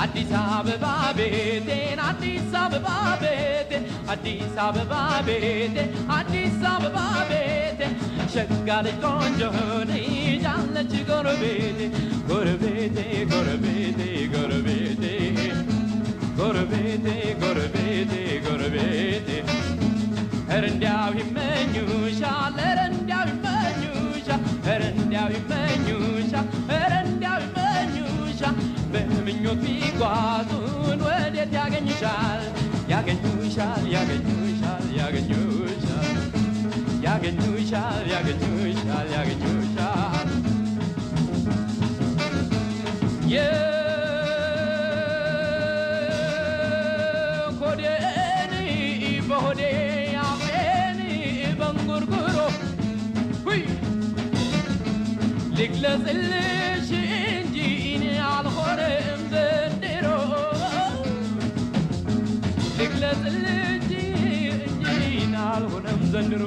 አዲስ አበባ ቤቴን አዲስ አበባ ቤቴ አዲስ አበባ ቤቴ አዲስ አበባ ቤቴ ሸጋ ልጅ ቆንጆ ልጅ አለች ጎረቤቴ ጎረቤቴ ጎረቤቴ ጎረቤቴ ጎረቤቴ ጎረቤቴ ጎረቤቴ ኧረ እንዲያው ይመኙሻል ኧረ እንዲያው ይመኙሻል ኧረ እንዲያው ይመኙሻል ኧረ እንዲያው ይመኙሻል በምኞት ቢጓዙን ወዴት ያገኙሻል ያገኙሻል ያገኙሻል ያገኙሻል ያገኙሻል ያገኙሻል ያገኙሻል የኮዴን በሆዴ አፌን በንጉርጉሮ ሁይ ልግለጽልሽ እንጂ እኔ አልሆነም ዘንድሮ ልግለጽልሽ እንጂ እኔ አልሆነም ዘንድሮ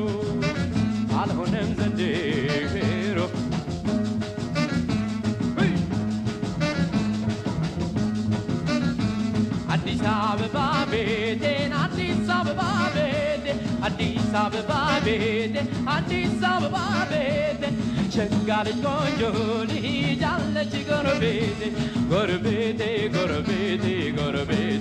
አልሆነም ዘንድሮ አዲስ አበባ ቤቴን አዲስ አበባ ቤቴ አዲስ አበባ ቤቴ አዲስ አበባ ቤቴ ሸጋ ልጅ ቆንጆ ልጅ አለች ጎረቤቴ ጎረቤቴ ጎረቤቴ ጎረቤቴ